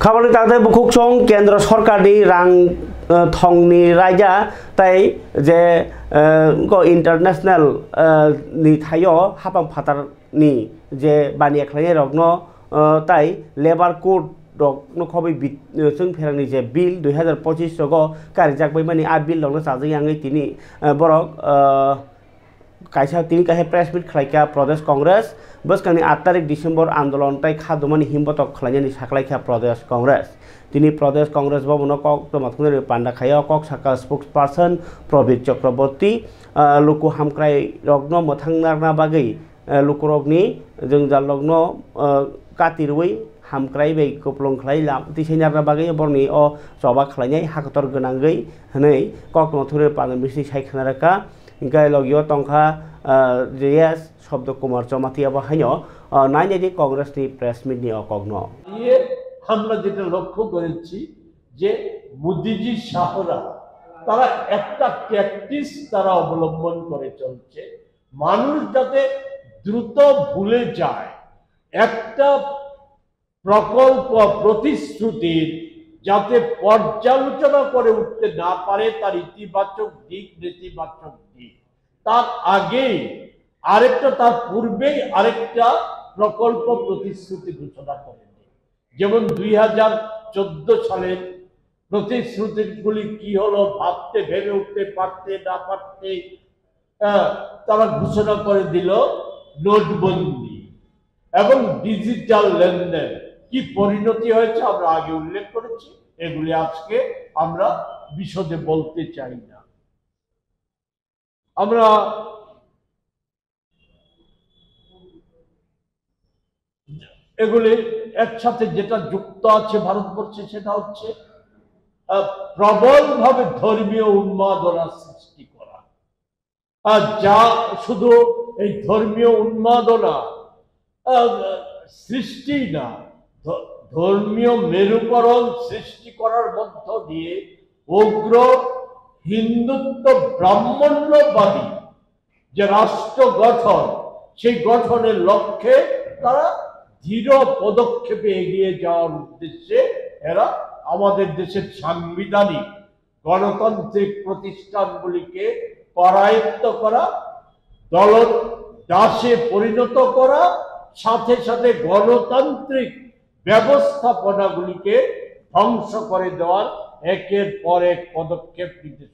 খাবারनि थाखाय बुखुकसं केन्द्र सरकारनि रां थंनि रायजा ताई जे इंटरनेशनल नि थायो हापां फातारनि जे बानिया खालायनाय रगनो ताई लेबार कोड रगनो खबै जों फेरांनि जे बिल 2025 रगो कारिजाकबाय माने आ बिल रगनो साजै आङै तिनि बरक कायसा तिनि काहे प्रेस मिट खालायका प्रदेश कांग्रेस बसकानि 8 तारिख डिसेम्बर आंदोलन ताई खादुमानि हिमबतक खालायनायनि साखलायका प्रदेश कांग्रेस तिनी प्रदेश कांग्रेस भवन कक तमाथुने पांडा खाया कक साका स्पोक्स पर्सन प्रवीर चक्रवर्ती लुकु हामक्राय रगनो मथांनारना बागै लुकुरगनि जों जा लग्नो कातिरवै हामक्राय बै कपलं खलाय ला तिसैनारना बागै बरनि अ जबा खलायनाय हाकतर गोनांगै हनै कक तमाथुने पांडा मिसि सायखनारका इनका लगियो तंखा जेएस शब्द कुमार चमातिया बाहायनो नाइनेदि कांग्रेस नि प्रेस मिट नि अकग्नो ये আমরা যেটা লক্ষ্য করেছি যে মোদিজি শাহরা তারা একটা প্র্যাকটিস তারা অবলম্বন করে চলছে মানুষ যাতে দ্রুত ভুলে যায় একটা প্রকল্প প্রতিশ্রুতির যাতে পর্যালোচনা করে উঠতে না পারে তার ইতিবাচক দিক নেতিবাচক দিক তার আগে আরেকটা তার পূর্বেই আরেকটা প্রকল্প প্রতিশ্রুতি ঘোষণা করে যেমন 2014 সালের প্রতিশ্রুতিগুলি কি হলো ভাবতে ভেবে উঠতে পারতে না পারতে তারা ঘোষণা করে দিল নোটবন্দি এবং ডিজিটাল লেনদেন কি পরিণতি হয়েছে আমরা আগে উল্লেখ করেছি এগুলি আজকে আমরা বিশদে বলতে চাই না আমরা এগুলি একসাথে যেটা যুক্ত আছে ভারতবর্ষে সেটা হচ্ছে প্রবলভাবে ধর্মীয় উন্মাদনা সৃষ্টি করা যা শুধু এই ধর্মীয় উন্মাদনা সৃষ্টি না ধর্মীয় মেরুকরণ সৃষ্টি করার মধ্য দিয়ে উগ্র হিন্দুত্ব ব্রাহ্মণ্যবাদী যে রাষ্ট্র গঠন সেই গঠনের লক্ষ্যে তারা দৃঢ় পদক্ষেপে এগিয়ে যাওয়ার উদ্দেশ্যে এরা আমাদের দেশের সাংবিধানিক গণতান্ত্রিক প্রতিষ্ঠানগুলিকে করায়ত্ত করা দলদাসে পরিণত করা সাথে সাথে গণতান্ত্রিক ব্যবস্থাপনাগুলিকে ধ্বংস করে দেওয়ার একের পর এক পদক্ষেপ নিতে